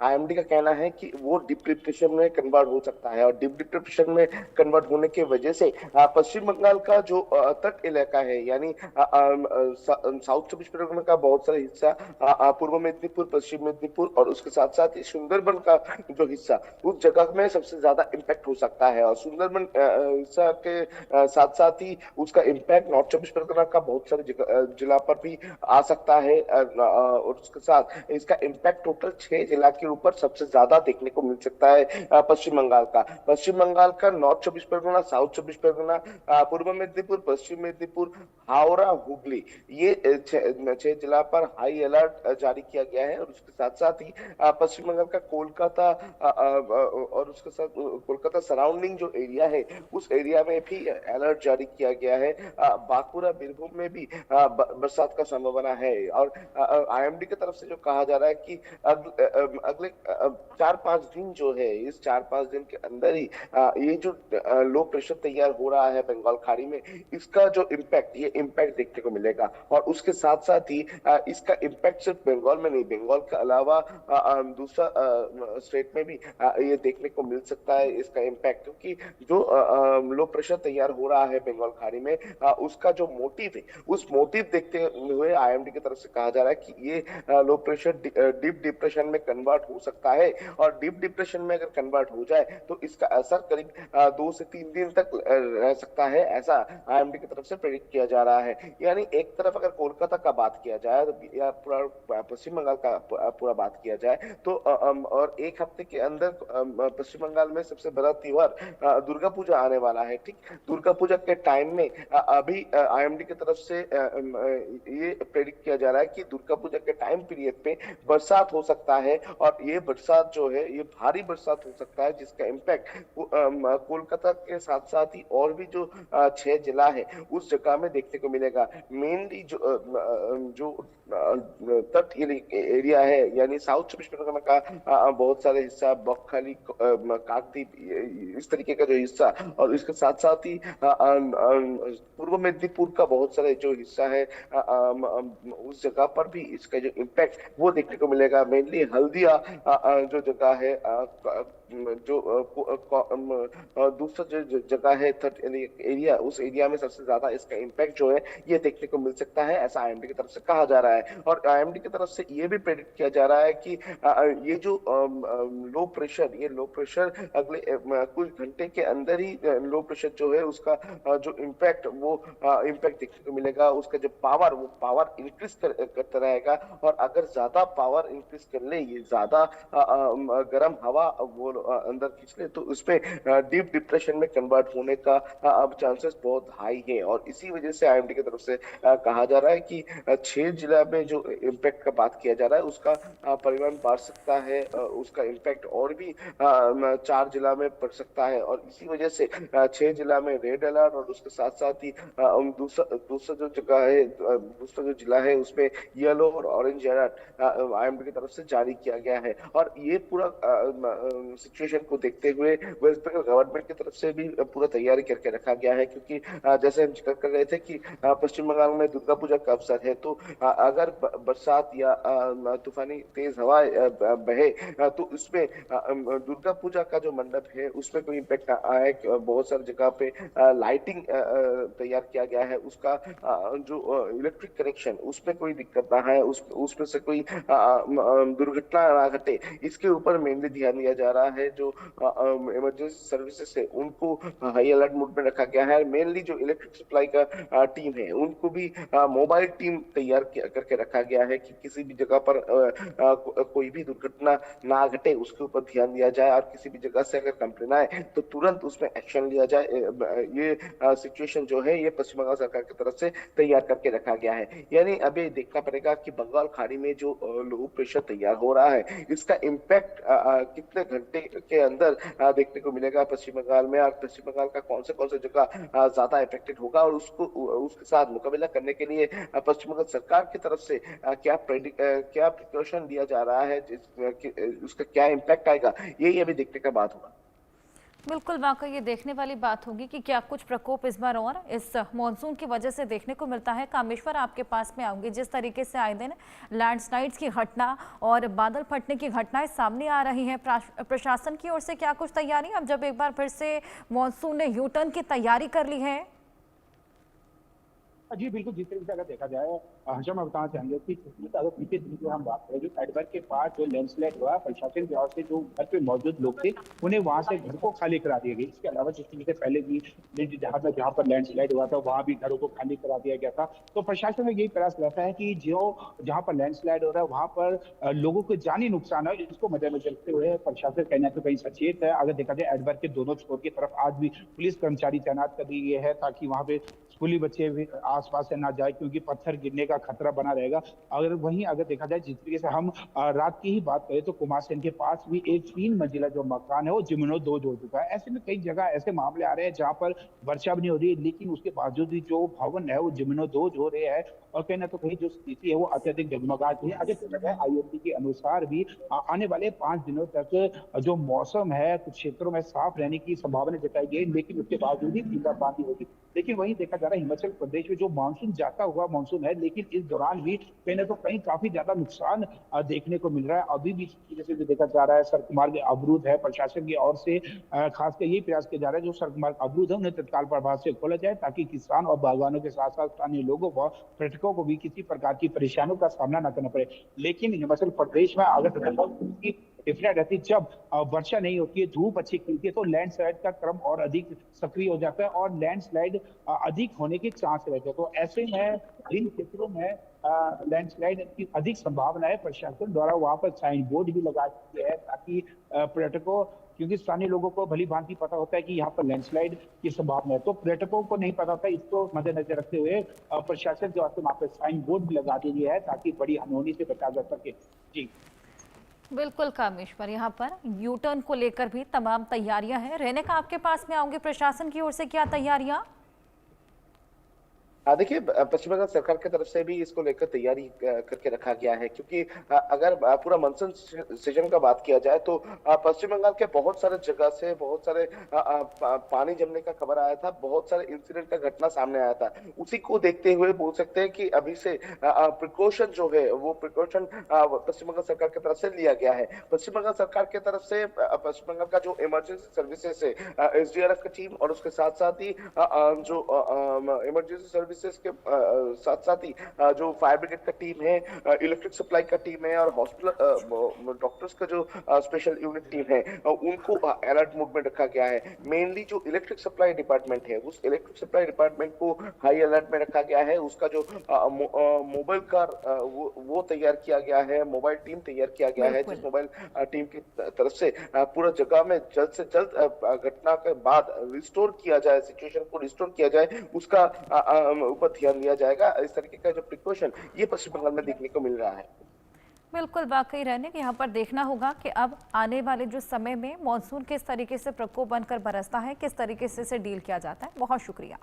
IMD का कहना है कि वो डीप डिप्रेशन में कन्वर्ट हो सकता है, और डीप डिप्रेशन में कन्वर्ट होने की वजह से पश्चिम बंगाल का जो तट इलाका है, यानी साउथ चौबीस परगना का बहुत सारा हिस्सा, पूर्व मेदिनीपुर, पश्चिम मेदिनीपुर, और उसके साथ साथ ही सुंदरबन का जो हिस्सा, उस जगह में सबसे ज्यादा इम्पैक्ट हो सकता है। और सुंदरबन हिस्सा के साथ साथ ही उसका इम्पैक्ट नॉर्थ चौबीस परगना का बहुत सारे जिला पर भी आ सकता है। और उसके साथ इसका इम्पैक्ट टोटल 6 जिला के ऊपर सबसे ज्यादा देखने को मिल सकता है। पश्चिम बंगाल का, नॉर्थ चौबीस परगना, साउथ चौबीस परगना, पूर्व मेदिनीपुर, पश्चिम मेदिनीपुर, हावड़ा, हुगली, ये 6 जिला पर हाई अलर्ट जारी किया गया है। और उसके साथ साथ ही पश्चिम बंगाल का कोलकाता, और उसके साथ कोलकाता सराउंडिंग जो एरिया है, उस एरिया में भी अलर्ट जारी किया गया है। बांकुड़ा, बीरभूम में भी बरसात का संभावना है। और आईएमडी की तरफ से जो कहा जा रहा है कि अगले 4-5 दिन जो है, इस 4-5 दिन के अंदर ही ये जो लो प्रेशर तैयार हो रहा है बंगाल खाड़ी में, इसका जो इम्पैक्ट, ये इम्पैक्ट देखने को मिलेगा। और उसके साथ साथ ही इसका इम्पैक्ट सिर्फ बंगाल में नहीं, बंगाल के अलावा दूसरा स्टेट में भी ये देखने को मिल सकता है इसका इम्पैक्ट। क्योंकि जो लो प्रेशर तैयार हो रहा है बंगाल खाड़ी में, उसका जो मोटिव है, उस मोटिव देखते हुए आईएमडी की तरफ से कहा जा रहा है कि ये लो प्रेशर डीप डिप्रेशन में कन्वर्ट हो सकता है। और डीप डिप्रेशन में अगर कन्वर्ट हो जाए तो इसका असर करीब 2 से 3 दिन तक रह सकता है, ऐसा आईएमडी की तरफ से प्रेडिक्ट किया जा रहा है। यानी एक तरफ अगर कोलकाता का बात किया जाए, या पूरा पश्चिम बंगाल का पूरा बात किया जाए, तो और एक हफ्ते के अंदर पश्चिम बंगाल में सबसे बड़ा त्योहार दुर्गा पूजा आने वाला है। ठीक, दुर्गा पूजा के टाइम में अभी आईएमडी की तरफ से ये प्रेडिक्ट किया जा रहा है कि दुर्गा पूजा के टाइम पीरियड पे बरसात हो सकता है। और ये बरसात जो है, ये भारी बरसात हो सकता है, जिसका इम्पैक्ट कोलकाता के साथ साथ ही और भी जो 6 जिला है, उस जगह में देखने को मिलेगा। मेनली जो तट एरिया है, यानी साउथ चौबीस परगना का बहुत सारे हिस्सा, बकखाली, काकद्वीप, इस तरीके का जो हिस्सा, और इसके साथ साथ ही पूर्व मेदिनीपुर का बहुत सारे जो हिस्सा है, उस जगह पर भी इसका जो इम्पैक्ट वो देखने को मिलेगा। मेनली हल्दिया जो जगह है, जो दूसरा जो जगह है, थर्ड एरिया, उस एरिया में सबसे ज्यादा इसका इम्पैक्ट जो है ये देखने को मिल सकता है, ऐसा आईएमडी की तरफ से कहा जा रहा है। और आईएमडी की तरफ से ये भी प्रेडिक्ट किया जा रहा है कि ये जो लो प्रेशर अगले कुछ घंटे के अंदर ही लो प्रेशर जो है उसका जो इम्पैक्ट, वो इम्पैक्ट देखने को मिलेगा। उसका जो पावर, वो पावर इंक्रीज करता रहेगा। और अगर ज्यादा पावर इंक्रीज कर ले, ये ज्यादा गर्म हवा वो अंदर खींच ले, तो उसमें डीप डिप्रेशन में कन्वर्ट होने का अब चांसेस बहुत हाई है। और इसी वजह से आईएमडी की तरफ से कहा जा रहा है कि 6 जिला में जो इम्पैक्ट का बात किया जा रहा है, उसका परिमाण बढ़ सकता है, उसका इम्पैक्ट और भी 4 जिला में पड़ सकता है। और इसी वजह से 6 जिला में रेड अलर्ट, और उसके साथ साथ ही दूसरा दूसरा जो जगह है, दूसरा जो जिला है, उसमें येलो और ऑरेंज अलर्ट आईएमडी की तरफ से जारी किया गया है। और ये पूरा सिचुएशन को देखते हुए वेस्ट बंगाल गवर्नमेंट की तरफ से भी पूरा तैयारी करके रखा गया है। क्योंकि जैसे हम जिक्र कर रहे थे कि पश्चिम बंगाल में दुर्गा पूजा का अवसर है, तो अगर बरसात या तूफानी तेज हवा बहे, तो उसमें दुर्गा पूजा का जो मंडप है उसमें कोई इम्पेक्ट आए। बहुत सारी जगह पे लाइटिंग तैयार किया गया है, उसका जो इलेक्ट्रिक कनेक्शन, उसमें कोई दिक्कत ना है, उसमें से कोई दुर्घटना ना घटे, इसके ऊपर मेनली ध्यान दिया जा रहा है। जो इमरजेंसी सर्विसेज है उनको हाई अलर्ट मोड में रखा गया है। मेनली जो इलेक्ट्रिक सप्लाई का टीम है, उनको भी मोबाइल टीम तैयार करके रखा गया है कि किसी भी जगह पर कोई भी दुर्घटना ना घटे, उसके ऊपर ध्यान दिया जाए। और किसी भी जगह से अगर कंप्लेन आए तो तुरंत उसमें एक्शन लिया जाए। ये सिचुएशन जो है, ये पश्चिम बंगाल सरकार की तरफ से तैयार करके रखा गया है। यानी अभी देखना पड़ेगा कि बंगाल खाड़ी में जो लो प्रेशर तैयार हो रहा है, इसका इम्पैक्ट कितने घंटे के अंदर देखने को मिलेगा पश्चिम बंगाल में, और पश्चिम बंगाल का कौन से जगह ज्यादा इफेक्टेड होगा। और उसको उसके साथ मुकाबला करने के लिए पश्चिम बंगाल सरकार की तरफ से क्या प्रिकॉशन दिया जा रहा है, उसका क्या इम्पैक्ट आएगा, यही अभी देखने का बात होगा। बिल्कुल, वाकई ये देखने वाली बात होगी कि क्या कुछ प्रकोप इस बार और इस मॉनसून की वजह से देखने को मिलता है। कामेश्वर, आपके पास में आऊंगी। जिस तरीके से आए दिन लैंडस्लाइड्स की घटना और बादल फटने की घटनाएं सामने आ रही हैं, प्रशासन की ओर से क्या कुछ तैयारी अब जब एक बार फिर से मॉनसून ने यू टर्न की तैयारी कर ली है? जी बिल्कुल, जिस तरीके से अगर देखा जाए हर्षा, मैं बताना चाहेंगे कि अगर पीछे दिन की हम बात करें, जो एडवर के पास जो लैंडस्लाइड हुआ, प्रशासन की ओर से जो घर पे मौजूद लोग थे उन्हें वहां से घर को खाली करा दिया गया। इसके अलावा जिस तरीके से पहले भी जहाँ पर लैंडस्लाइड हुआ था वहां भी घरों को खाली करा दिया गया था। तो प्रशासन में यही प्रयास रहता है कि जो जहाँ पर लैंडस्लाइड हो रहा है वहां पर लोगों को जानी नुकसान है, इसको मद्देनजर रखते हुए प्रशासन कहीं ना कहीं सचेत है। अगर देखा जाए एडवर के दोनों छोर की तरफ आज भी पुलिस कर्मचारी तैनात कर दिए गए हैं ताकि वहां पे स्कूली बच्चे भी आसपास से ना जाए, क्योंकि पत्थर गिरने का खतरा बना रहेगा। अगर देखा जाए जिस तरीके से हम रात की ही बात करें तो कुमारसैन के पास भी एक 3 मंजिला जो मकान है वो जिम्नो 2 हो चुका है। ऐसे में कई जगह ऐसे मामले आ रहे हैं जहां पर वर्षा भी नहीं हो रही है, लेकिन उसके बावजूद भी जो भवन है वो जिम्नो 2 हो रहे हैं और कहीं ना तो कहीं जो स्थिति है वो अत्यधिक जगमगाती है। अगर देखा जाए आईएमडी के अनुसार भी आने वाले 5 दिनों तक जो मौसम है कुछ क्षेत्रों में साफ रहने की संभावना जताई गई, लेकिन उसके बावजूद ही बूंदाबांदी होगी। लेकिन वहीं देखा जा रहा है हिमाचल प्रदेश में जो मानसून जाता हुआ मानसून है, लेकिन इस दौरान भी कहीं ना तो कहीं काफी ज्यादा नुकसान देखने को मिल रहा है। अभी भी जैसे देखा जा रहा है सड़क मार्ग अवरुद्ध है, प्रशासन की ओर से खासकर यही प्रयास किया जा रहा है जो सड़क मार्ग अवरुद्ध है उन्हें तत्काल प्रभाव से खोला जाए, ताकि किसान और बागवानों के साथ साथ स्थानीय लोगों व पर्यटकों को भी किसी प्रकार की परेशानियों का सामना न करना पड़े। लेकिन हिमाचल प्रदेश में अगर डिफरेंट रहती, जब वर्षा नहीं होती है, धूप अच्छी खिलती है, तो लैंडस्लाइड का क्रम और अधिक सक्रिय हो जाता है और लैंडस्लाइड अधिक होने के चांस रहते हैं। तो ऐसे में जिन क्षेत्रों में लैंडस्लाइड की अधिक संभावना है, प्रशासन द्वारा वहां पर साइन बोर्ड भी लगा दिए हैं ताकि पर्यटकों, क्योंकि स्थानीय लोगों को भली भांति पता होता है कि यहाँ पर लैंडस्लाइड की संभावना है, तो पर्यटकों को नहीं पता होता। इसको मद्देनजर रखते हुए प्रशासन की ओर से वहां पर साइन बोर्ड भी लगा दिया गया है ताकि बड़ी अनहोनी से बचा जा सके। जी बिल्कुल कामेश्वर, यहाँ पर यू टर्न को लेकर भी तमाम तैयारियां हैं। रहने का आपके पास में आऊंगे, प्रशासन की ओर से क्या तैयारियां? देखिए, पश्चिम बंगाल सरकार की तरफ से भी इसको लेकर तैयारी करके रखा गया है, क्योंकि अगर पूरा मानसून सीजन का बात किया जाए तो पश्चिम बंगाल के बहुत सारे जगह से बहुत सारे पानी जमने का खबर आया था, बहुत सारे इंसिडेंट का घटना सामने आया था। उसी को देखते हुए बोल सकते हैं कि अभी से प्रिकॉशन जो है वो प्रिकॉशन पश्चिम बंगाल सरकार की तरफ से लिया गया है। पश्चिम बंगाल सरकार की तरफ से पश्चिम बंगाल का जो इमरजेंसी सर्विसेज है, एसडीआरएफ की टीम और उसके साथ साथ ही जो इमरजेंसी सर्विस के साथ साथ ही जो फायर ब्रिगेड का टीम है, इलेक्ट्रिक सप्लाई का टीम है और हॉस्पिटल डॉक्टर्स का जो स्पेशल यूनिट टीम है, उनको अलर्ट मोड में रखा गया है। मेनली जो इलेक्ट्रिक सप्लाई डिपार्टमेंट है उस इलेक्ट्रिक सप्लाई डिपार्टमेंट को हाई अलर्ट में रखा गया है। उसका जो मोबाइल कार वो तैयार किया गया है, मोबाइल टीम तैयार किया गया है, जिस मोबाइल टीम की तरफ से पूरा जगह में जल्द से जल्द घटना के बाद रिस्टोर किया जाए, सिचुएशन को रिस्टोर किया जाए, उसका ऊपर ध्यान दिया जाएगा। इस तरीके का जो प्रिकॉशन ये पश्चिम बंगाल में देखने को मिल रहा है। बिल्कुल, वाकई रहने के यहाँ पर देखना होगा कि अब आने वाले जो समय में मॉनसून किस तरीके से प्रकोप बनकर बरसता है, किस तरीके से इसे डील किया जाता है। बहुत शुक्रिया।